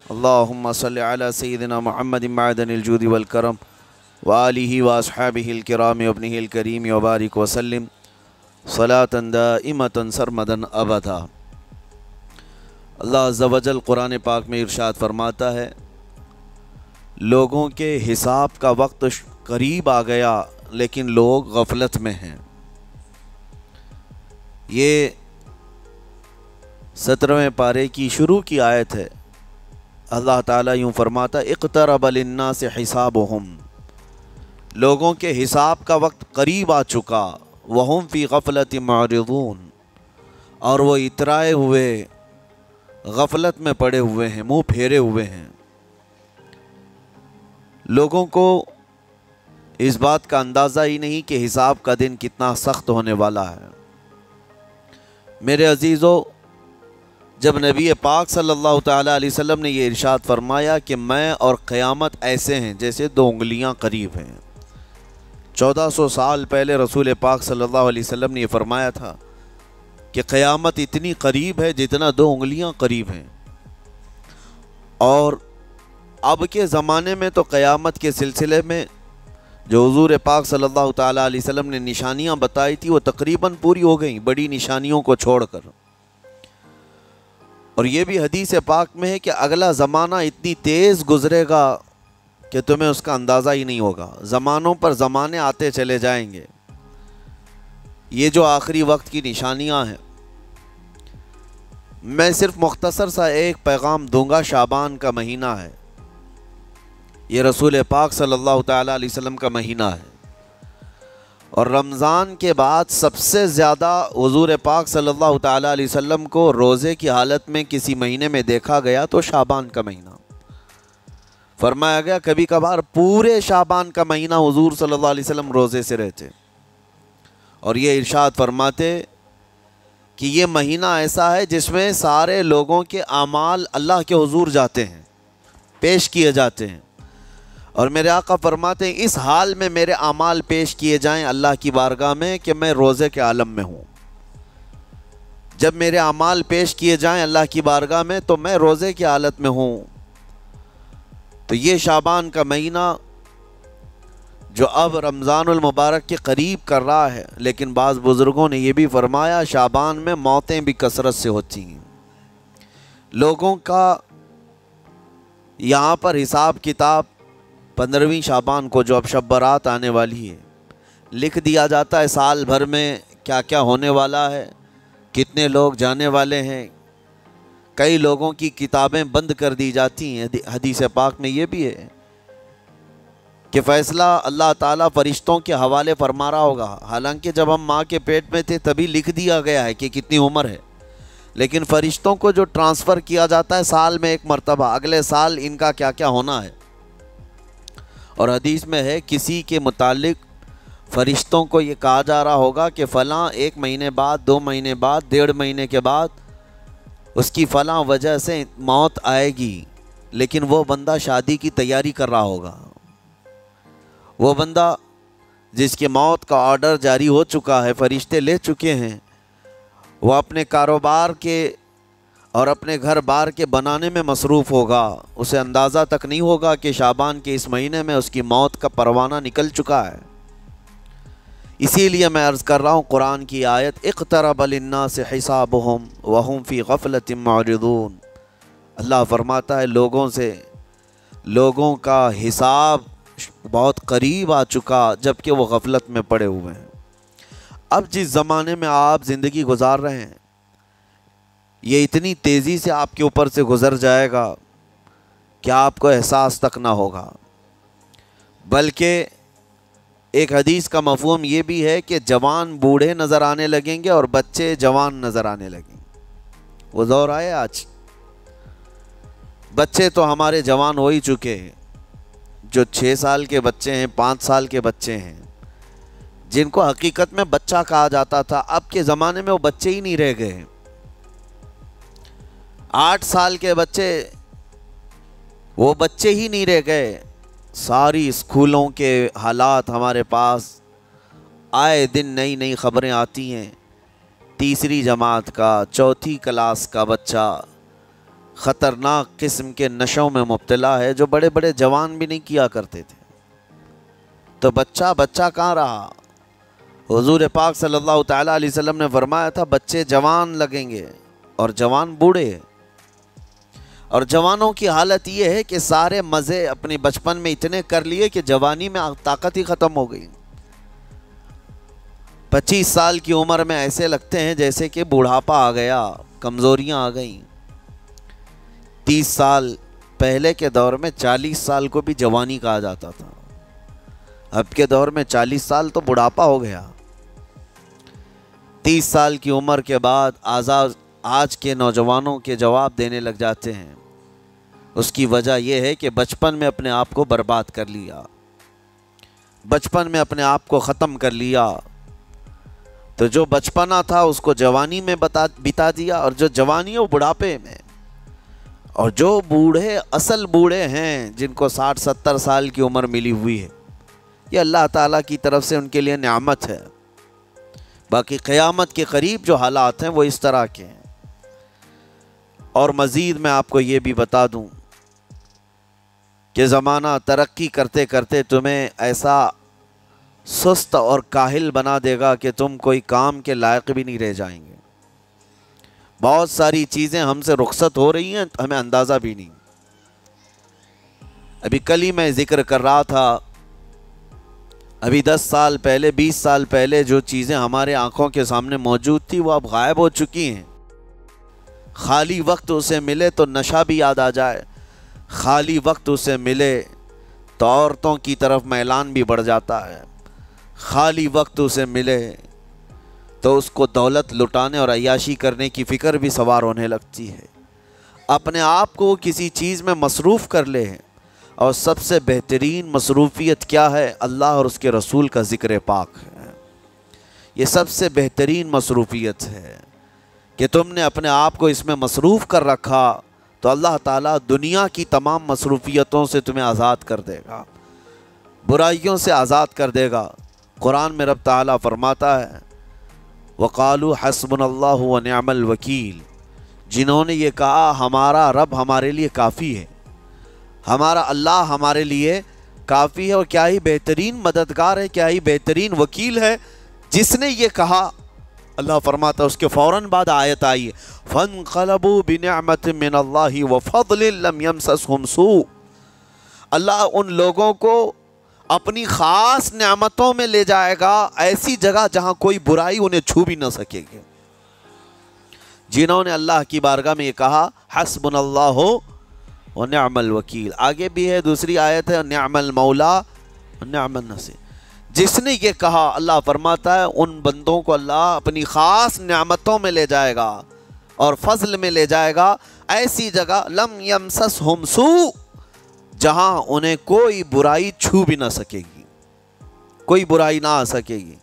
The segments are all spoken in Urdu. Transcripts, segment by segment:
اللہم صلی علی سیدنا محمد معدن الجود والکرم وآلہ واصحابہ الکرام وابنہ الکریم وبارک وسلم صلاۃ دائمۃ سرمدا ابدا۔ اللہ عز و جل قرآن پاک میں ارشاد فرماتا ہے، لوگوں کے حساب کا وقت قریب آ گیا لیکن لوگ غفلت میں ہیں۔ یہ 17ویں پارے کی شروع کی آیت ہے۔ اللہ تعالیٰ یوں فرماتا ہے، اقترب للناس حسابہم، لوگوں کے حساب کا وقت قریب آ چکا، وہم فی غفلت معرضون، اور وہ اترائے ہوئے غفلت میں پڑے ہوئے ہیں، منہ پھیرے ہوئے ہیں۔ لوگوں کو اس بات کا اندازہ ہی نہیں کہ حساب کا دن کتنا سخت ہونے والا ہے۔ میرے عزیزو، جب نبی پاک صلی اللہ تعالیٰ علیہ وسلم نے یہ ارشاد فرمایا کہ میں اور قیامت ایسے ہیں جیسے 2 انگلیاں قریب ہیں، 1400 سال پہلے رسول پاک صلی اللہ علیہ وسلم نے یہ فرمایا تھا کہ قیامت اتنی قریب ہے جتنا 2 انگلیاں قریب ہیں۔ اور اب کے زمانے میں تو قیامت کے سلسلے میں جو حضور پاک صلی اللہ تعالیٰ علیہ وسلم نے نشانیاں بتائی تھی وہ تقریباً پوری ہو گئیں، بڑی نشانیوں کو چھوڑ کر۔ اور یہ بھی حدیث پاک میں ہے کہ اگلا زمانہ اتنی تیز گزرے گا کہ تمہیں اس کا اندازہ ہی نہیں ہوگا، زمانوں پر زمانے آتے چلے جائیں گے۔ یہ جو آخری وقت کی نشانیاں ہیں، میں صرف مختصر سا ایک پیغام دوں گا۔ شعبان کا مہینہ ہے، یہ رسول پاک صلی اللہ تعالیٰ علیہ وسلم کا مہینہ ہے، اور رمضان کے بعد سب سے زیادہ حضور پاک صلی اللہ تعالیٰ علیہ وسلم کو روزے کی حالت میں کسی مہینے میں دیکھا گیا تو شعبان کا مہینہ فرمایا گیا۔ کبھی کبھار پورے شعبان کا مہینہ حضور صلی اللہ علیہ وسلم روزے سے رہتے، اور یہ ارشاد فرماتے کہ یہ مہینہ ایسا ہے جس میں سارے لوگوں کے اعمال اللہ کے حضور جاتے ہیں، پیش کیے جاتے ہیں، اور میرے آقا فرماتے ہیں اس حال میں میرے اعمال پیش کیے جائیں اللہ کی بارگاہ میں کہ میں روزے کے عالم میں ہوں۔ جب میرے اعمال پیش کیے جائیں اللہ کی بارگاہ میں تو میں روزے کی حالت میں ہوں۔ تو یہ شعبان کا مہینہ جو اب رمضان المبارک کے قریب کر رہا ہے، لیکن بعض بزرگوں نے یہ بھی فرمایا شعبان میں موتیں بھی کثرت سے ہوتی ہیں۔ لوگوں کا یہاں پر حساب کتاب 15ویں شعبان کو جو اب شب برات آنے والی ہے لکھ دیا جاتا ہے، سال بھر میں کیا کیا ہونے والا ہے، کتنے لوگ جانے والے ہیں۔ کئی لوگوں کی کتابیں بند کر دی جاتی ہیں۔ حدیث پاک میں یہ بھی ہے کہ فیصلہ اللہ تعالیٰ فرشتوں کے حوالے فرما رہا ہوگا، حالانکہ جب ہم ماں کے پیٹ میں تھے تبھی لکھ دیا گیا ہے کہ کتنی عمر ہے، لیکن فرشتوں کو جو ٹرانسفر کیا جاتا ہے سال میں ایک مرتبہ، اگلے سال ان کا کیا کیا ہونا ہے۔ اور حدیث میں ہے کسی کے متعلق فرشتوں کو یہ کہا جا رہا ہوگا کہ فلاں 1 مہینے بعد، 2 مہینے بعد، 1.5 مہینے کے بعد اس کی فلاں وجہ سے موت آئے گی، لیکن وہ بندہ شادی کی تیاری کر رہا ہوگا، وہ بندہ جس کی موت کا آرڈر جاری ہو چکا ہے، فرشتے لے چکے ہیں، وہ اپنے کاروبار کے اور اپنے گھر بار کے بنانے میں مصروف ہوگا، اسے اندازہ تک نہیں ہوگا کہ شعبان کے اس مہینے میں اس کی موت کا پروانہ نکل چکا ہے۔ اسی لیے میں عرض کر رہا ہوں قرآن کی آیت اقترب للناس حسابہم وہم فی غفلت معرضون۔ اللہ فرماتا ہے لوگوں کا حساب بہت قریب آ چکا جبکہ وہ غفلت میں پڑے ہوئے ہیں۔ اب جس زمانے میں آپ زندگی گزار رہے ہیں یہ اتنی تیزی سے آپ کے اوپر سے گزر جائے گا کہ آپ کو احساس تک نہ ہوگا، بلکہ ایک حدیث کا مفہوم یہ بھی ہے کہ جوان بوڑھے نظر آنے لگیں گے اور بچے جوان نظر آنے لگیں گے۔ وہ دور آئے آج، بچے تو ہمارے جوان ہو ہی چکے ہیں، جو 6 سال کے بچے ہیں، 5 سال کے بچے ہیں، جن کو حقیقت میں بچہ کہا جاتا تھا، اب کے زمانے میں وہ بچے ہی نہیں رہ گئے۔ 8 سال کے بچے وہ بچے ہی نہیں رہ گئے۔ ساری اسکولوں کے حالات ہمارے پاس آئے دن نئی نئی خبریں آتی ہیں۔ 3ری جماعت کا، 4تھی کلاس کا بچہ خطرناک قسم کے نشوں میں مبتلا ہے جو بڑے بڑے جوان بھی نہیں کیا کرتے تھے۔ تو بچہ کہاں رہا؟ حضور پاک صلی اللہ تعالیٰ علیہ وسلم نے فرمایا تھا بچے جوان لگیں گے اور جوان بوڑھے، اور جوانوں کی حالت یہ ہے کہ سارے مزے اپنے بچپن میں اتنے کر لیے کہ جوانی میں طاقت ہی ختم ہو گئی۔ 25 سال کی عمر میں ایسے لگتے ہیں جیسے کہ بوڑھاپا آ گیا، کمزوریاں آ گئیں۔ 30 سال پہلے کے دور میں 40 سال کو بھی جوانی کہا جاتا تھا، اب کے دور میں 40 سال تو بڑھاپا ہو گیا۔ 30 سال کی عمر کے بعد آج کے نوجوانوں کے جواب دینے لگ جاتے ہیں۔ اس کی وجہ یہ ہے کہ بچپن میں اپنے آپ کو برباد کر لیا، بچپن میں اپنے آپ کو ختم کر لیا۔ تو جو بچپنا تھا اس کو جوانی میں بتا دیا، اور جو جوانی ہے وہ بڑھاپے میں۔ اور جو بوڑھے اصل بوڑھے ہیں جن کو 60-70 سال کی عمر ملی ہوئی ہے، یہ اللہ تعالیٰ کی طرف سے ان کے لیے نعمت ہے۔ باقی قیامت کے قریب جو حالات ہیں وہ اس طرح کے ہیں۔ اور مزید میں آپ کو یہ بھی بتا دوں کہ زمانہ ترقی کرتے کرتے تمہیں ایسا سست اور کاہل بنا دے گا کہ تم کوئی کام کے لائق بھی نہیں رہ جائیں گے۔ بہت ساری چیزیں ہم سے رخصت ہو رہی ہیں، ہمیں اندازہ بھی نہیں۔ ابھی کل ہی میں ذکر کر رہا تھا، ابھی 10 سال پہلے 20 سال پہلے جو چیزیں ہمارے آنکھوں کے سامنے موجود تھی وہ اب غائب ہو چکی ہیں۔ خالی وقت اسے ملے تو نشہ بھی یاد آ جائے، خالی وقت اسے ملے تو عورتوں کی طرف میلان بھی بڑھ جاتا ہے، خالی وقت اسے ملے تو اس کو دولت لٹانے اور عیاشی کرنے کی فکر بھی سوار ہونے لگتی ہے۔ اپنے آپ کو کسی چیز میں مصروف کر لے، اور سب سے بہترین مصروفیت کیا ہے؟ اللہ اور اس کے رسول کا ذکر پاک ہے۔ یہ سب سے بہترین مصروفیت ہے کہ تم نے اپنے آپ کو اس میں مصروف کر رکھا تو اللہ تعالیٰ دنیا کی تمام مصروفیتوں سے تمہیں آزاد کر دے گا، برائیوں سے آزاد کر دے گا۔ قرآن میں رب تعالیٰ فرماتا ہے وَقَالُوا حَسْبُنَا اللَّهُ وَنِعْمَ الْوَكِيلُ، جنہوں نے یہ کہا ہمارا رب ہمارے لیے کافی ہے، ہمارا اللہ ہمارے لیے کافی ہے، اور کیا ہی بہترین مددگار ہے، کیا ہی بہترین وکیل ہے جس نے یہ کہا۔ اللہ فرماتا ہے اس کے فوراً بعد آیت آئی فَانْقَلَبُوا بِنِعْمَةٍ مِّنَ اللَّهِ وَفَضْلٍ لَمْ يَمْسَسْهُمْ سُوءٌ، اللہ ان لوگوں کو اپنی خاص نعمتوں میں لے جائے گا، ایسی جگہ جہاں کوئی برائی انہیں چھو بھی نہ سکے گی۔ جنہوں نے اللہ کی بارگاہ میں یہ کہا حسبنا اللہ ونعم الوکیل، آگے بھی ہے دوسری آیت ہے نعم المولا ونعم النصیر، جس نے یہ کہا اللہ فرماتا ہے ان بندوں کو اللہ اپنی خاص نعمتوں میں لے جائے گا اور فضل میں لے جائے گا، ایسی جگہ لم یمسسہم سوء، جہاں انہیں کوئی برائی چھو بھی نہ سکے گی، کوئی برائی نہ آ سکے گی۔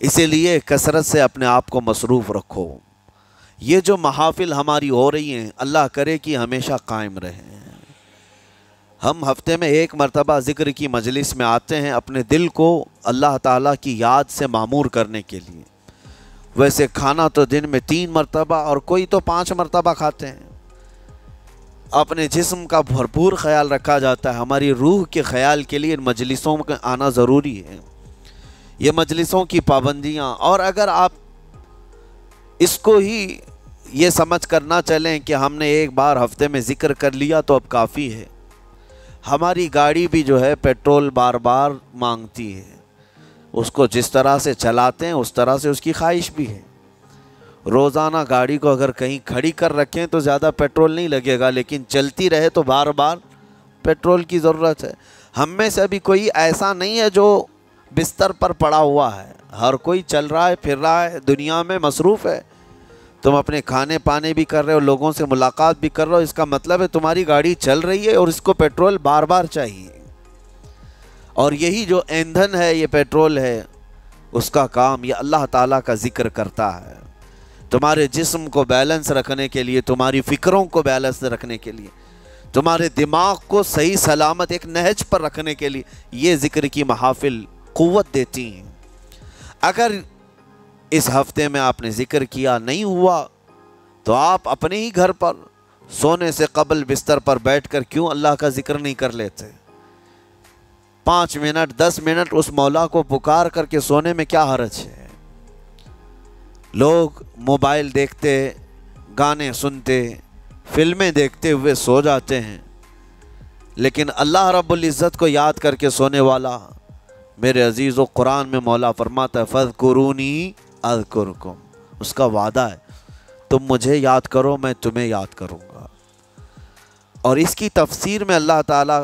اسی لیے کثرت سے اپنے آپ کو مصروف رکھو۔ یہ جو محافل ہماری ہو رہی ہیں اللہ کرے کہ ہمیشہ قائم رہیں۔ ہم ہفتے میں 1 مرتبہ ذکر کی مجلس میں آتے ہیں اپنے دل کو اللہ تعالیٰ کی یاد سے معمور کرنے کے لیے۔ ویسے کھانا تو دن میں 3 مرتبہ اور کوئی تو 5 مرتبہ کھاتے ہیں۔ اپنے جسم کا بھرپور خیال رکھا جاتا ہے، ہماری روح کے خیال کے لیے ان مجلسوں میں آنا ضروری ہے۔ یہ مجلسوں کی پابندیاں، اور اگر آپ اس کو ہی یہ سمجھ کر نہ چلیں کہ ہم نے ایک بار ہفتے میں ذکر کر لیا تو اب کافی ہے۔ ہماری گاڑی بھی جو ہے پیٹرول بار بار مانگتی ہے، اس کو جس طرح سے چلاتے ہیں اس طرح سے اس کی خواہش بھی ہے۔ روزانہ گاڑی کو اگر کہیں کھڑی کر رکھیں تو زیادہ پیٹرول نہیں لگے گا، لیکن چلتی رہے تو بار بار پیٹرول کی ضرورت ہے۔ ہم میں سے ابھی کوئی ایسا نہیں ہے جو بستر پر پڑا ہوا ہے، ہر کوئی چل رہا ہے، پھر رہا ہے، دنیا میں مصروف ہے۔ تم اپنے کھانے پانے بھی کر رہے ہو، لوگوں سے ملاقات بھی کر رہے ہو، اس کا مطلب ہے تمہاری گاڑی چل رہی ہے اور اس کو پیٹرول بار بار چاہیے۔ اور یہی جو ایندھن ہے، یہ پیٹرول ہے، اس کا کام یہ اللہ تعالیٰ کا ذکر کرتا ہے۔ تمہارے جسم کو بیلنس رکھنے کے لیے، تمہاری فکروں کو بیلنس رکھنے کے لیے، تمہارے دماغ کو صحیح سلامت ایک نہج پر رکھنے کے لیے یہ ذکر کی محافل قوت دیتی ہیں۔ اگر اس ہفتے میں آپ نے ذکر کیا نہیں ہوا تو آپ اپنے ہی گھر پر سونے سے قبل بستر پر بیٹھ کر کیوں اللہ کا ذکر نہیں کر لیتے؟ 5 منٹ 10 منٹ اس مولا کو پکار کر کے سونے میں کیا حرج ہے؟ لوگ موبائل دیکھتے، گانے سنتے، فلمیں دیکھتے ہوئے سو جاتے ہیں، لیکن اللہ رب العزت کو یاد کر کے سونے والا، میرے عزیزو، قرآن میں مولا فرماتا ہے فَاذْكُرُونِي أَذْكُرْكُمْ، اس کا وعدہ ہے تم مجھے یاد کرو میں تمہیں یاد کروں گا۔ اور اس کی تفسیر میں اللہ تعالیٰ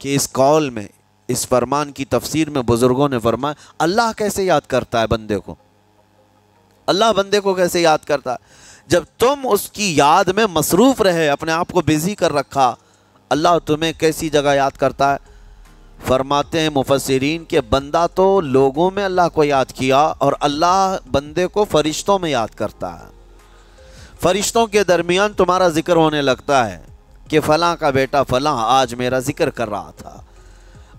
کے اس قول میں، اس فرمان کی تفسیر میں بزرگوں نے فرمایا اللہ کیسے یاد کرتا ہے بندے کو؟ اللہ بندے کو کیسے یاد کرتا ہے؟ جب تم اس کی یاد میں مصروف رہے، اپنے آپ کو بزی کر رکھا، اللہ تمہیں کیسی جگہ یاد کرتا ہے؟ فرماتے ہیں مفسرین کہ بندہ تو لوگوں میں اللہ کو یاد کیا، اور اللہ بندے کو فرشتوں میں یاد کرتا ہے۔ فرشتوں کے درمیان تمہارا ذکر ہونے لگتا ہے کہ فلاں کا بیٹا فلاں آج میرا ذکر کر رہا تھا۔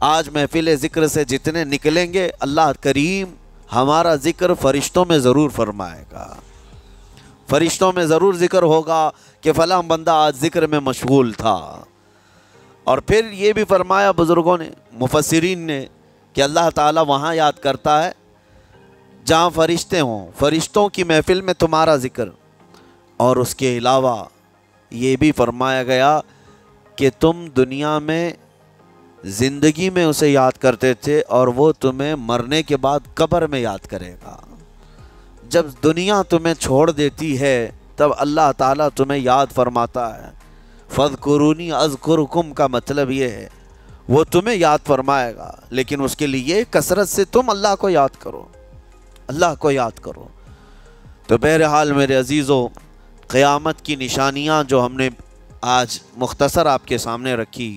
آج محفل ذکر سے جتنے نکلیں گے اللہ کریم ہمارا ذکر فرشتوں میں ضرور فرمائے گا، فرشتوں میں ضرور ذکر ہوگا کہ فلاں بندہ آج ذکر میں مشغول تھا۔ اور پھر یہ بھی فرمایا بزرگوں نے، مفسرین نے، کہ اللہ تعالیٰ وہاں یاد کرتا ہے جہاں فرشتے ہوں، فرشتوں کی محفل میں تمہارا ذکر۔ اور اس کے علاوہ یہ بھی فرمایا گیا کہ تم دنیا میں زندگی میں اسے یاد کرتے تھے، اور وہ تمہیں مرنے کے بعد قبر میں یاد کرے گا۔ جب دنیا تمہیں چھوڑ دیتی ہے تب اللہ تعالیٰ تمہیں یاد فرماتا ہے۔ فَاذْكُرُونِي أَذْكُرْكُمْ کا مطلب یہ ہے وہ تمہیں یاد فرمائے گا، لیکن اس کے لیے کثرت سے تم اللہ کو یاد کرو، اللہ کو یاد کرو۔ تو بہرحال میرے عزیزو، قیامت کی نشانیاں جو ہم نے آج مختصر آپ کے سامنے رکھی،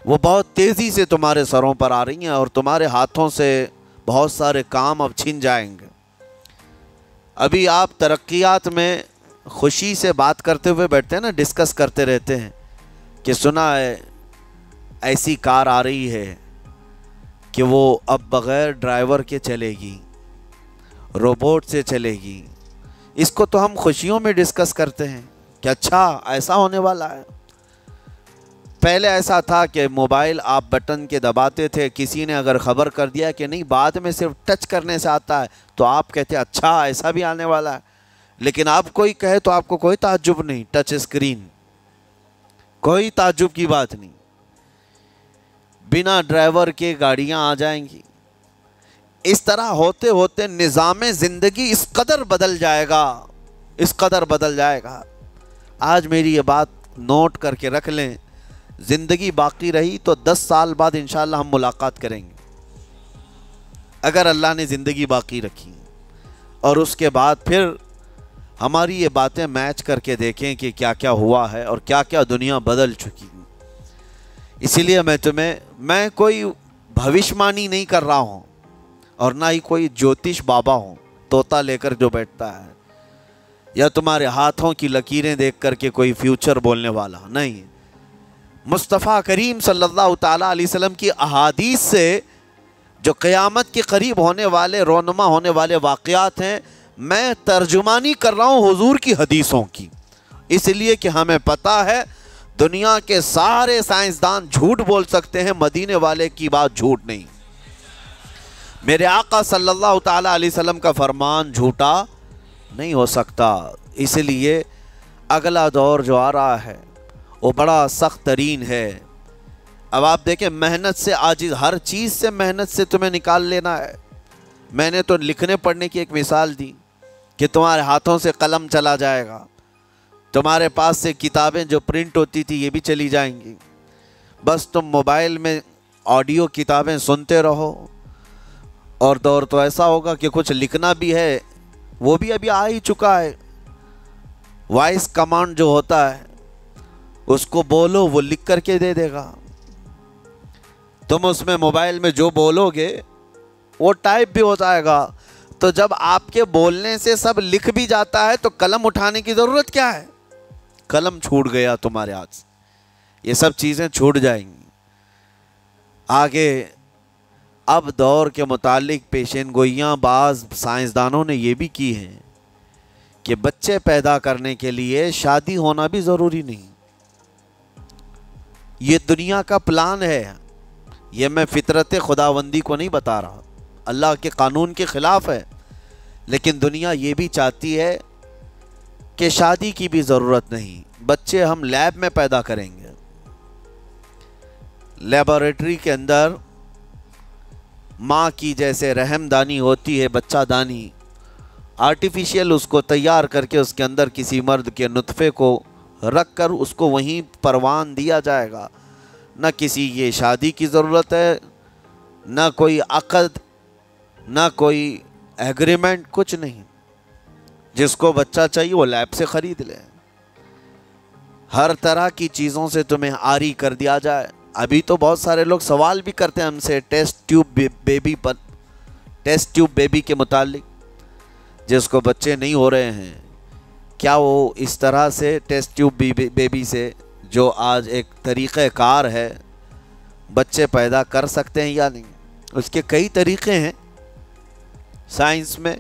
وہ بہت تیزی سے تمہارے سروں پر آ رہی ہیں، اور تمہارے ہاتھوں سے بہت سارے کام اب چھن جائیں گے۔ ابھی آپ ترقیات میں خوشی سے بات کرتے ہوئے بیٹھتے ہیں نا، ڈسکس کرتے رہتے ہیں کہ سنا ہے ایسی کار آ رہی ہے کہ وہ اب بغیر ڈرائیور کے چلے گی، روبوٹ سے چلے گی۔ اس کو تو ہم خوشیوں میں ڈسکس کرتے ہیں کہ اچھا ایسا ہونے والا ہے۔ پہلے ایسا تھا کہ موبائل آپ بٹن کے دباتے تھے، کسی نے اگر خبر کر دیا کہ نہیں بعد میں صرف ٹچ کرنے سے آتا ہے تو آپ کہتے اچھا ایسا بھی آنے والا ہے۔ لیکن اب کوئی کہے تو آپ کو کوئی تعجب نہیں، ٹچ اسکرین، کوئی تعجب کی بات نہیں، بنا ڈرائیور کے گاڑیاں آ جائیں گی۔ اس طرح ہوتے ہوتے نظام زندگی اس قدر بدل جائے گا، اس قدر بدل جائے گا۔ آج میری یہ بات نوٹ کر کے رکھ لیں، زندگی باقی رہی تو 10 سال بعد انشاءاللہ ہم ملاقات کریں گے، اگر اللہ نے زندگی باقی رکھی، اور اس کے بعد پھر ہماری یہ باتیں میچ کر کے دیکھیں کہ کیا کیا ہوا ہے اور کیا کیا دنیا بدل چکی۔ اسی لیے میں کوئی بھوشمانی نہیں کر رہا ہوں، اور نہ ہی کوئی جوتش بابا ہوں، طوطا لے کر جو بیٹھتا ہے، یا تمہارے ہاتھوں کی لکیریں دیکھ کر کے کوئی فیوچر بولنے والا نہیں۔ مصطفیٰ کریم صلی اللہ تعالیٰ علیہ وسلم کی احادیث سے جو قیامت کے قریب ہونے والے، رونما ہونے والے واقعات ہیں، میں ترجمانی کر رہا ہوں حضور کی حدیثوں کی، اس لیے کہ ہمیں پتہ ہے دنیا کے سارے سائنسدان جھوٹ بول سکتے ہیں، مدینے والے کی بات جھوٹ نہیں۔ میرے آقا صلی اللہ تعالیٰ علیہ وسلم کا فرمان جھوٹا نہیں ہو سکتا۔ اس لیے اگلا دور جو آ رہا ہے وہ بڑا سخت ترین ہے۔ اب آپ دیکھیں، محنت سے عاجز، ہر چیز سے محنت سے تمہیں نکال لینا ہے۔ میں نے تو لکھنے پڑھنے کی ایک مثال دی کہ تمہارے ہاتھوں سے قلم چلا جائے گا، تمہارے پاس سے کتابیں جو پرنٹ ہوتی تھی یہ بھی چلی جائیں گی، بس تم موبائل میں آڈیو کتابیں سنتے رہو۔ اور دور تو ایسا ہوگا کہ کچھ لکھنا بھی ہے، وہ بھی ابھی آ ہی چکا ہے، وائس کمانڈ جو ہوتا ہے اس کو بولو وہ لکھ کر کے دے دے گا۔ تم اس میں موبائل میں جو بولو گے وہ ٹائپ بھی ہو جائے گا۔ تو جب آپ کے بولنے سے سب لکھ بھی جاتا ہے تو قلم اٹھانے کی ضرورت کیا ہے؟ قلم چھوٹ گیا تمہارے ہاتھ سے، یہ سب چیزیں چھوٹ جائیں گی۔ آگے اب دور کے متعلق پیشین گوئیاں بعض سائنسدانوں نے یہ بھی کی ہیں کہ بچے پیدا کرنے کے لیے شادی ہونا بھی ضروری نہیں. یہ دنیا کا پلان ہے. یہ میں فطرت خداوندی کو نہیں بتا رہا، اللہ کے قانون کے خلاف ہے، لیکن دنیا یہ بھی چاہتی ہے کہ شادی کی بھی ضرورت نہیں، بچے ہم لیب میں پیدا کریں گے. لیبارٹری کے اندر ماں کی جیسے رحم دانی ہوتی ہے، بچہ دانی، آرٹیفیشیل اس کو تیار کر کے اس کے اندر کسی مرد کے نطفے کو رکھ کر اس کو وہیں پروان دیا جائے گا. نہ کسی یہ شادی کی ضرورت ہے، نہ کوئی عقد، نہ کوئی ایگریمنٹ، کچھ نہیں. جس کو بچہ چاہیے وہ لیب سے خرید لے. ہر طرح کی چیزوں سے تمہیں عاری کر دیا جائے. ابھی تو بہت سارے لوگ سوال بھی کرتے ہیں ہم سے ٹیسٹ ٹیوب بیبی کے متعلق. جس کو بچے نہیں ہو رہے ہیں، کیا وہ اس طرح سے ٹیسٹ ٹیوب بیبی سے، جو آج ایک طریقہ کار ہے، بچے پیدا کر سکتے ہیں یا نہیں؟ اس کے کئی طریقے ہیں سائنس میں،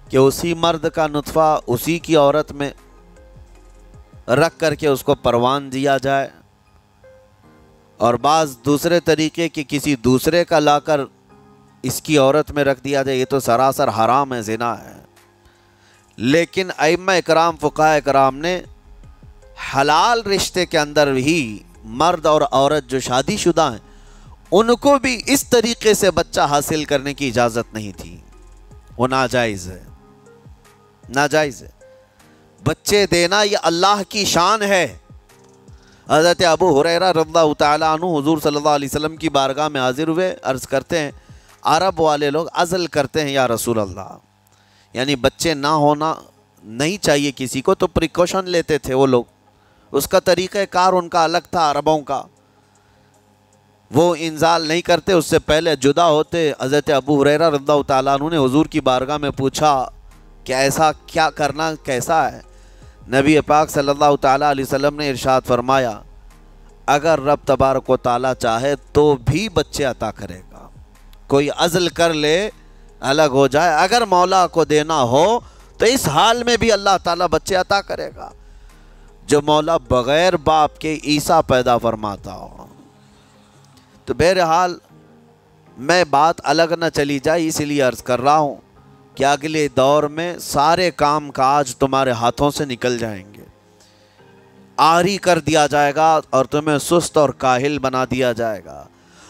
کہ اسی مرد کا نطفہ اسی کی عورت میں رکھ کر کے اس کو پروان دیا جائے، اور بعض دوسرے طریقے کہ کسی دوسرے کا لا کر اس کی عورت میں رکھ دیا جائے. یہ تو سراسر حرام ہے، زنا ہے. لیکن ائمہ اکرام، فقہاء اکرام نے حلال رشتے کے اندر ہی مرد اور عورت جو شادی شدہ ہیں ان کو بھی اس طریقے سے بچہ حاصل کرنے کی اجازت نہیں تھی. وہ ناجائز ہے، ناجائز ہے. بچے دینا یہ اللہ کی شان ہے. حضرت ابو ہریرہ رضی اللہ تعالیٰ عنہ حضور صلی اللہ علیہ وسلم کی بارگاہ میں حاضر ہوئے، عرض کرتے ہیں عرب والے لوگ عزل کرتے ہیں یا رسول اللہ، یعنی بچے نہ ہونا نہیں چاہیے کسی کو، تو پریکاشن لیتے تھے وہ لوگ. اس کا طریقہ کار ان کا الگ تھا عربوں کا. وہ انزال نہیں کرتے، اس سے پہلے جدا ہوتے. حضرت ابو ہریرہ رضی اللہ تعالیٰ عنہ نے حضور کی بارگاہ میں پوچھا کہ ایسا کیا کرنا کیسا ہے؟ نبی پاک صلی اللہ تعالیٰ علیہ وسلم نے ارشاد فرمایا اگر رب تبارک و تعالیٰ چاہے تو بھی بچے عطا کرے گا. کوئی عزل کر لے، الگ ہو جائے، اگر مولا کو دینا ہو تو اس حال میں بھی اللہ تعالیٰ بچے عطا کرے گا. جو مولا بغیر باپ کے عیسیٰ پیدا فرماتا ہو. تو بہرحال میں بات الگ نہ چلی جائے، اسی لیے عرض کر رہا ہوں کہ اگلے دور میں سارے کام کاج تمہارے ہاتھوں سے نکل جائیں گے، عاری کر دیا جائے گا اور تمہیں سست اور کاہل بنا دیا جائے گا.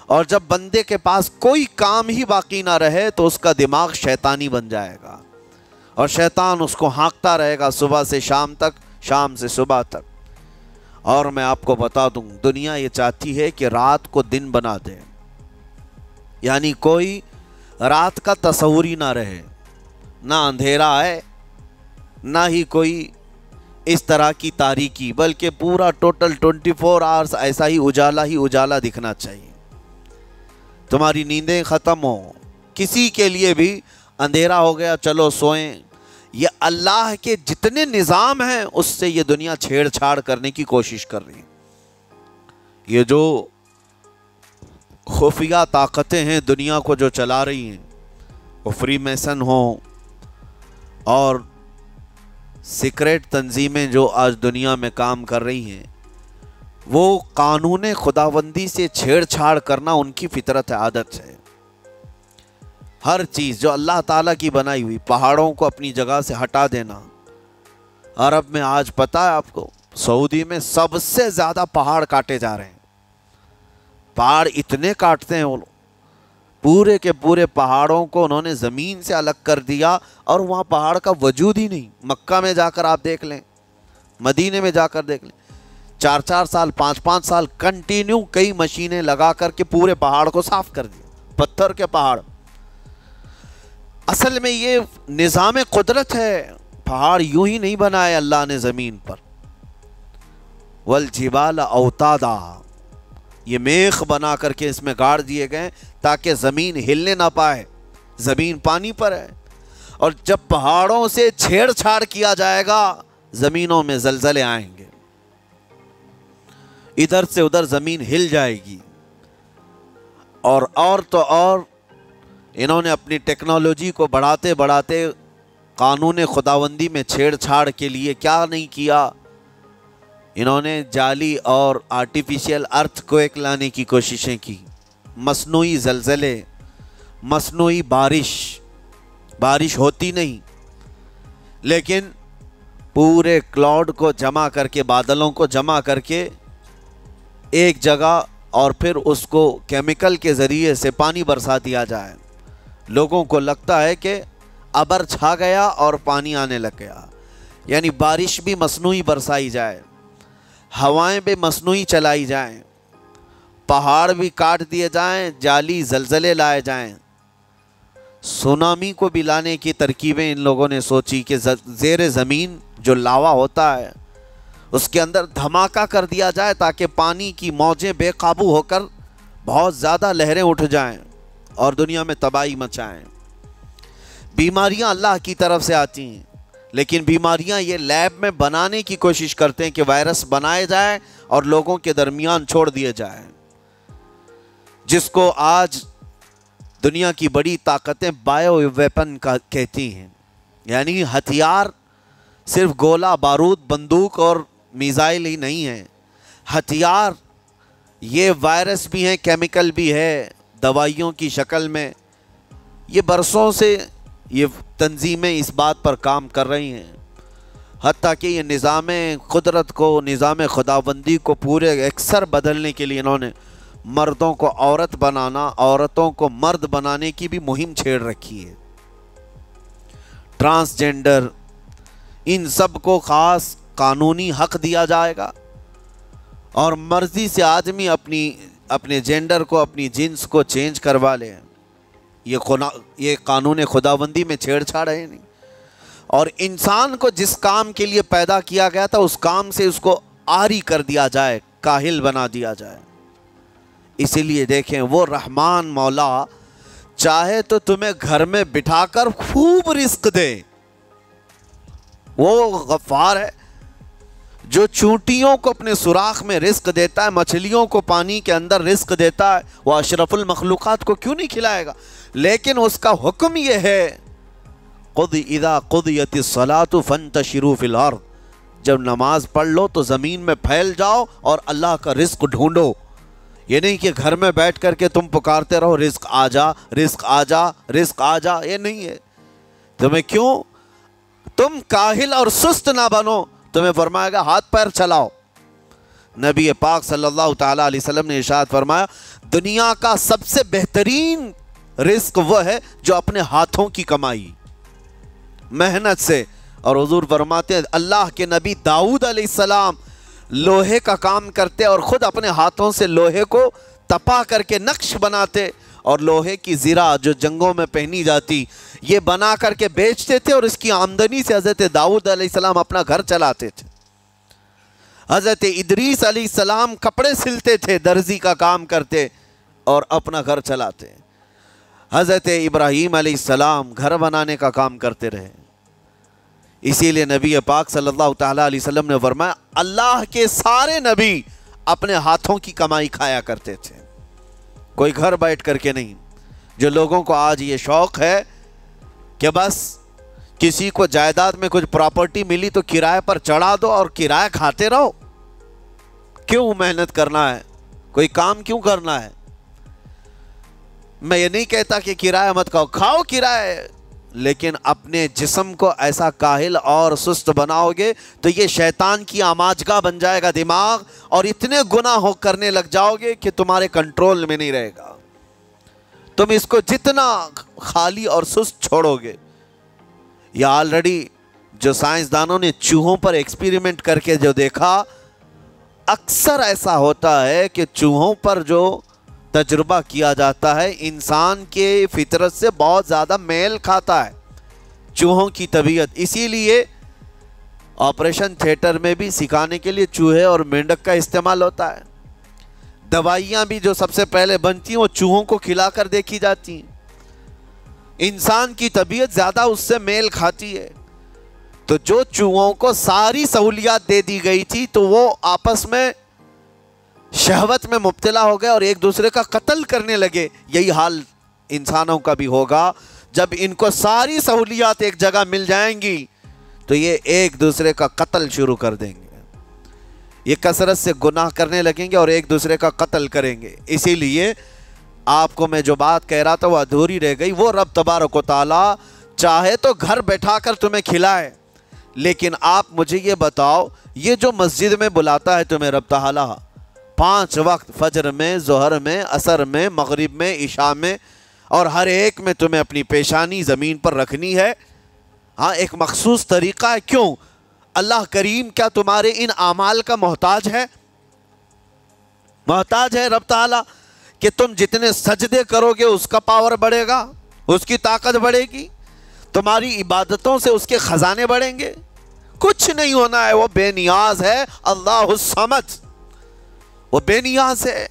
اور جب بندے کے پاس کوئی کام ہی باقی نہ رہے تو اس کا دماغ شیطانی بن جائے گا، اور شیطان اس کو ہانکتا رہے گا صبح سے شام تک، شام سے صبح تک. اور میں آپ کو بتا دوں دنیا یہ چاہتی ہے کہ رات کو دن بنا دے، یعنی کوئی رات کا تصور ہی نہ رہے، نہ اندھیرا ہے نہ ہی کوئی اس طرح کی تاریکی، بلکہ پورا ٹوٹل 24 آورز ایسا ہی اجالا دکھنا چاہیے. تمہاری نیندیں ختم ہوں، کسی کے لیے بھی اندھیرا ہو گیا چلو سوئیں. یہ اللہ کے جتنے نظام ہیں اس سے یہ دنیا چھیڑ چھاڑ کرنے کی کوشش کر رہی ہے. یہ جو خفیہ طاقتیں ہیں دنیا کو جو چلا رہی ہیں، وہ فری میسن ہوں اور سیکریٹ تنظیمیں جو آج دنیا میں کام کر رہی ہیں، وہ قانون خداوندی سے چھیڑ چھاڑ کرنا ان کی فطرت عادت ہے. ہر چیز جو اللہ تعالیٰ کی بنائی ہوئی، پہاڑوں کو اپنی جگہ سے ہٹا دینا. عرب میں آج پتہ ہے آپ کو، سعودی میں سب سے زیادہ پہاڑ کاٹے جا رہے ہیں. پہاڑ اتنے کاٹتے ہیں وہ لوگ، پورے کے پورے پہاڑوں کو انہوں نے زمین سے الگ کر دیا، اور وہاں پہاڑ کا وجود ہی نہیں. مکہ میں جا کر آپ دیکھ لیں، مدینے میں جا کر دیکھ لیں، 4 سال 5 سال کنٹینیو کئی مشینیں لگا کر کے پورے پہاڑ کو صاف کر دیا، پتھر کے پہاڑ. اصل میں یہ نظام قدرت ہے، پہاڑ یوں ہی نہیں بنائے اللہ نے زمین پر. والجبال اوتادا، یہ میخ بنا کر کے اس میں گاڑ دیے گئے تاکہ زمین ہلنے نہ پائے. زمین پانی پر ہے، اور جب پہاڑوں سے چھیڑ چھاڑ کیا جائے گا زمینوں میں زلزلے آئیں گے، ادھر سے ادھر زمین ہل جائے گی. اور تو اور انہوں نے اپنی ٹیکنالوجی کو بڑھاتے بڑھاتے قانون خداوندی میں چھیڑ چھاڑ کے لیے کیا نہیں کیا، انہوں نے جعلی اور آرٹیفیشل ارتھ کویک لانے کی کوششیں کی، مصنوعی زلزلے، مصنوعی بارش ہوتی نہیں، لیکن پورے کلاؤڈ کو جمع کر کے، بادلوں کو جمع کر کے ایک جگہ، اور پھر اس کو کیمیکل کے ذریعے سے پانی برسا دیا جائے۔ لوگوں کو لگتا ہے کہ ابر چھا گیا اور پانی آنے لگ گیا، یعنی بارش بھی مصنوعی برسائی جائے، ہوائیں بھی مصنوعی چلائی جائیں، پہاڑ بھی کاٹ دیے جائیں، جعلی زلزلے لائے جائیں، سونامی کو بھی لانے کی ترکیبیں ان لوگوں نے سوچی کہ زیر زمین جو لاوا ہوتا ہے اس کے اندر دھماکہ کر دیا جائے تاکہ پانی کی موجیں بے قابو ہو کر بہت زیادہ لہریں اٹھ جائیں اور دنیا میں تباہی مچائیں۔ بیماریاں اللہ کی طرف سے آتی ہیں، لیکن بیماریاں یہ لیب میں بنانے کی کوشش کرتے ہیں کہ وائرس بنائے جائے اور لوگوں کے درمیان چھوڑ دیے جائیں، جس کو آج دنیا کی بڑی طاقتیں بایو ویپن کا کہتی ہیں، یعنی ہتھیار صرف گولہ بارود بندوق اور میزائل ہی نہیں ہیں، ہتھیار یہ وائرس بھی ہیں، کیمیکل بھی ہے، دوائیوں کی شکل میں۔ یہ برسوں سے یہ تنظیمیں اس بات پر کام کر رہی ہیں، حتیٰ کہ یہ نظام قدرت کو، نظام خداوندی کو پورے اکثر بدلنے کے لیے انہوں نے مردوں کو عورت بنانا، عورتوں کو مرد بنانے کی بھی مہم چھیڑ رکھی ہے۔ ٹرانسجینڈر، ان سب کو خاص قانونی حق دیا جائے گا، اور مرضی سے آدمی اپنے جینڈر کو، اپنی جنس کو چینج کروا لے۔ یہ قانون خداوندی میں چھیڑ چھاڑ ہے نہیں، اور انسان کو جس کام کے لیے پیدا کیا گیا تھا اس کام سے اس کو عاری کر دیا جائے، کاہل بنا دیا جائے۔ اسی لیے دیکھیں، وہ رحمان مولا چاہے تو تمہیں گھر میں بٹھا کر خوب رزق دے، وہ غفار ہے جو چونٹیوں کو اپنے سوراخ میں رزق دیتا ہے، مچھلیوں کو پانی کے اندر رزق دیتا ہے، وہ اشرف المخلوقات کو کیوں نہیں کھلائے گا؟ لیکن اس کا حکم یہ ہے، اذا قضیت الصلاۃ فانتشروا فی الارض، جب نماز پڑھ لو تو زمین میں پھیل جاؤ اور اللہ کا رزق ڈھونڈو۔ یہ نہیں کہ گھر میں بیٹھ کر کے تم پکارتے رہو رزق آ جا، رزق آ جا، رزق آ جا، یہ نہیں ہے۔ تمہیں کیوں؟ تم کاہل اور سست نہ بنو، تمہیں فرمائے گا ہاتھ پیر چلاؤ۔ نبی پاک صلی اللہ تعالیٰ علیہ وسلم نے ارشاد فرمایا، دنیا کا سب سے بہترین رزق وہ ہے جو اپنے ہاتھوں کی کمائی، محنت سے۔ اور حضور فرماتے ہیں اللہ کے نبی داؤد علیہ السلام لوہے کا کام کرتے اور خود اپنے ہاتھوں سے لوہے کو تپا کر کے نقش بناتے، اور لوہے کی زرہ جو جنگوں میں پہنی جاتی یہ بنا کر کے بیچتے تھے، اور اس کی آمدنی سے حضرت داؤد علیہ السلام اپنا گھر چلاتے تھے۔ حضرت ادریس علیہ السلام کپڑے سلتے تھے، درزی کا کام کرتے اور اپنا گھر چلاتے۔ حضرت ابراہیم علیہ السلام گھر بنانے کا کام کرتے رہے۔ اسی لیے نبی پاک صلی اللہ تعالیٰ علیہ وسلم نے فرمایا اللہ کے سارے نبی اپنے ہاتھوں کی کمائی کھایا کرتے تھے، کوئی گھر بیٹھ کر کے نہیں۔ جو لوگوں کو آج یہ شوق ہے کہ بس کسی کو جائیداد میں کچھ پراپرٹی ملی تو کرائے پر چڑھا دو اور کرایہ کھاتے رہو، کیوں محنت کرنا ہے؟ کوئی کام کیوں کرنا ہے؟ میں یہ نہیں کہتا کہ کرایہ مت کھاؤ، کھاؤ کرایہ، لیکن اپنے جسم کو ایسا کاہل اور سست بناؤ گے تو یہ شیطان کی آماجگاہ بن جائے گا دماغ، اور اتنے گناہ کرنے لگ جاؤ گے کہ تمہارے کنٹرول میں نہیں رہے گا۔ تم اس کو جتنا خالی اور سست چھوڑو گے، یا آلریڈی جو سائنسدانوں نے چوہوں پر ایکسپیریمنٹ کر کے جو دیکھا، اکثر ایسا ہوتا ہے کہ چوہوں پر جو تجربہ کیا جاتا ہے انسان کے فطرت سے بہت زیادہ میل کھاتا ہے چوہوں کی طبیعت۔ اسی لیے آپریشن تھیٹر میں بھی سکھانے کے لیے چوہے اور مینڈک کا استعمال ہوتا ہے۔ دوائیاں بھی جو سب سے پہلے بنتی ہیں وہ چوہوں کو کھلا کر دیکھی جاتی ہیں۔ انسان کی طبیعت زیادہ اس سے میل کھاتی ہے، تو جو چوہوں کو ساری سہولیات دے دی گئی تھی تو وہ آپس میں شہوت میں مبتلا ہو گئے اور ایک دوسرے کا قتل کرنے لگے۔ یہی حال انسانوں کا بھی ہوگا جب ان کو ساری سہولیات ایک جگہ مل جائیں گی تو یہ ایک دوسرے کا قتل شروع کر دیں گے، یہ کثرت سے گناہ کرنے لگیں گے اور ایک دوسرے کا قتل کریں گے۔ اسی لیے آپ کو میں جو بات کہہ رہا تھا وہ ادھوری رہ گئی۔ وہ رب تبارک و تعالیٰ چاہے تو گھر بیٹھا کر تمہیں کھلائے، لیکن آپ مجھے یہ بتاؤ، یہ جو مسجد میں بلاتا ہے تمہیں رب تعالیٰ 5 وقت، فجر میں، ظہر میں، عصر میں، مغرب میں، عشاء میں، اور ہر ایک میں تمہیں اپنی پیشانی زمین پر رکھنی ہے، ہاں ایک مخصوص طریقہ ہے، کیوں؟ اللہ کریم کیا تمہارے ان اعمال کا محتاج ہے؟ محتاج ہے رب تعالیٰ کہ تم جتنے سجدے کرو گے اس کا پاور بڑھے گا، اس کی طاقت بڑھے گی، تمہاری عبادتوں سے اس کے خزانے بڑھیں گے؟ کچھ نہیں ہونا ہے، وہ بے نیاز ہے، اللہ الصمد، وہ بے نیاز ہے۔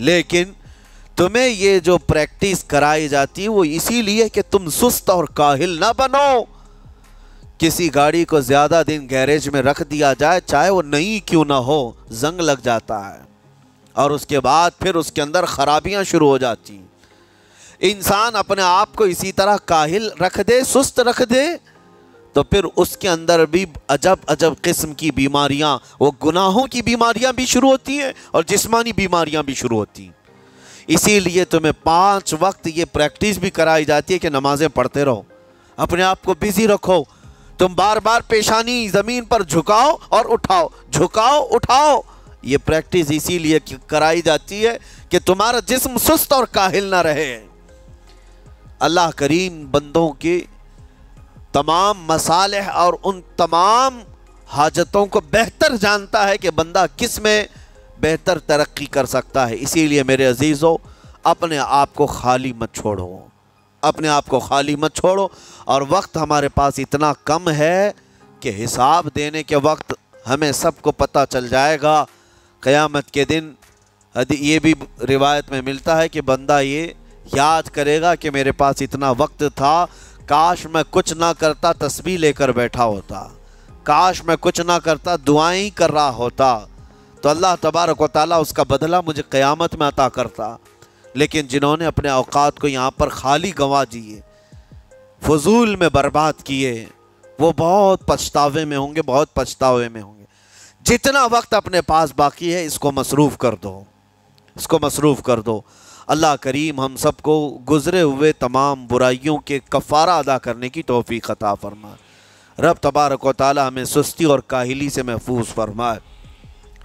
لیکن تمہیں یہ جو پریکٹس کرائی جاتی ہے وہ اسی لیے کہ تم سست اور کاہل نہ بنو۔ کسی گاڑی کو زیادہ دن گیریج میں رکھ دیا جائے، چاہے وہ نئی کیوں نہ ہو، زنگ لگ جاتا ہے اور اس کے بعد پھر اس کے اندر خرابیاں شروع ہو جاتی ہیں۔ انسان اپنے آپ کو اسی طرح کاہل رکھ دے، سست رکھ دے، تو پھر اس کے اندر بھی عجب قسم کی بیماریاں، وہ گناہوں کی بیماریاں بھی شروع ہوتی ہیں اور جسمانی بیماریاں بھی شروع ہوتی ہیں۔ اسی لیے تمہیں 5 وقت یہ پریکٹس بھی کرائی جاتی ہے کہ نمازیں پڑھتے رہو، اپنے آپ کو بزی رکھو، تم بار بار پیشانی زمین پر جھکاؤ اور اٹھاؤ، جھکاؤ اٹھاؤ۔ یہ پریکٹس اسی لیے کرائی جاتی ہے کہ تمہارا جسم سست اور کاہل نہ رہے۔ اللہ کریم بندوں کی تمام مصالح اور ان تمام حاجتوں کو بہتر جانتا ہے کہ بندہ کس میں بہتر ترقی کر سکتا ہے۔ اسی لیے میرے عزیزو، اپنے آپ کو خالی مت چھوڑو، اپنے آپ کو خالی مت چھوڑو۔ اور وقت ہمارے پاس اتنا کم ہے کہ حساب دینے کے وقت ہمیں سب کو پتہ چل جائے گا قیامت کے دن۔ یہ بھی روایت میں ملتا ہے کہ بندہ یہ یاد کرے گا کہ میرے پاس اتنا وقت تھا، کاش میں کچھ نہ کرتا، تسبیح لے کر بیٹھا ہوتا، کاش میں کچھ نہ کرتا، دعائیں ہی کر رہا ہوتا، تو اللہ تبارک و تعالیٰ اس کا بدلہ مجھے قیامت میں عطا کرتا۔ لیکن جنہوں نے اپنے اوقات کو یہاں پر خالی گنوا دیے، فضول میں برباد کیے، وہ بہت پچھتاوے میں ہوں گے، بہت پچھتاوے میں ہوں گے۔ جتنا وقت اپنے پاس باقی ہے اس کو مصروف کر دو، اس کو مصروف کر دو۔ اللہ کریم ہم سب کو گزرے ہوئے تمام برائیوں کے کفارہ ادا کرنے کی توفیق عطا فرمائے۔ رب تبارک و تعالی ہمیں سستی اور کاہلی سے محفوظ فرمائے۔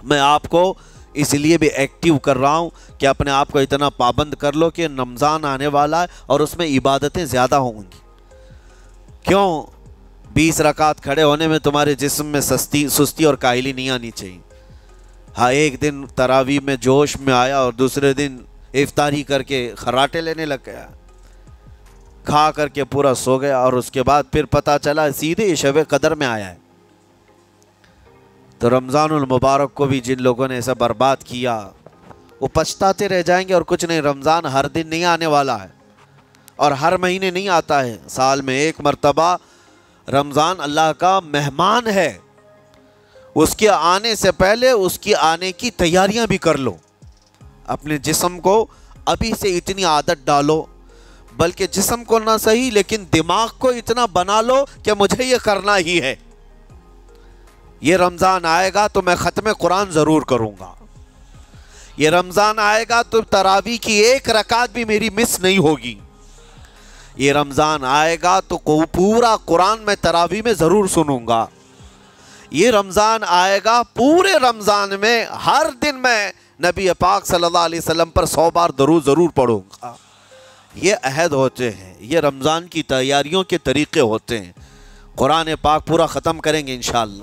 میں آپ کو اس لیے بھی ایکٹیو کر رہا ہوں کہ اپنے آپ کو اتنا پابند کر لو کہ رمضان آنے والا ہے اور اس میں عبادتیں زیادہ ہوں گی۔ کیوں؟ 20 رکعت کھڑے ہونے میں تمہارے جسم میں سستی اور کاہلی نہیں آنی چاہیے۔ ہاں ایک دن تراویح میں جوش میں آیا اور دوسرے دن افطاری کر کے خراٹے لینے لگ گیا، کھا کر کے پورا سو گیا، اور اس کے بعد پھر پتہ چلا سیدھے شب قدر میں آیا ہے۔ تو رمضان المبارک کو بھی جن لوگوں نے ایسا برباد کیا وہ پچھتاتے رہ جائیں گے۔ اور کچھ نہیں، رمضان ہر دن نہیں آنے والا ہے اور ہر مہینے نہیں آتا ہے، سال میں ایک مرتبہ رمضان اللہ کا مہمان ہے۔ اس کے آنے سے پہلے اس کی آنے کی تیاریاں بھی کر لو، اپنے جسم کو ابھی سے اتنی عادت ڈالو، بلکہ جسم کو نہ صحیح لیکن دماغ کو اتنا بنا لو کہ مجھے یہ کرنا ہی ہے۔ یہ رمضان آئے گا تو میں ختم قرآن ضرور کروں گا، یہ رمضان آئے گا تو تراویح کی 1 رکعت بھی میری مس نہیں ہوگی، یہ رمضان آئے گا تو پورا قرآن میں تراویح میں ضرور سنوں گا، یہ رمضان آئے گا پورے رمضان میں ہر دن میں نبی پاک صلی اللہ علیہ وسلم پر 100 بار درود ضرور پڑھوں گا۔ یہ عہد ہوتے ہیں، یہ رمضان کی تیاریوں کے طریقے ہوتے ہیں۔ قرآن پاک پورا ختم کریں گے انشاءاللہ۔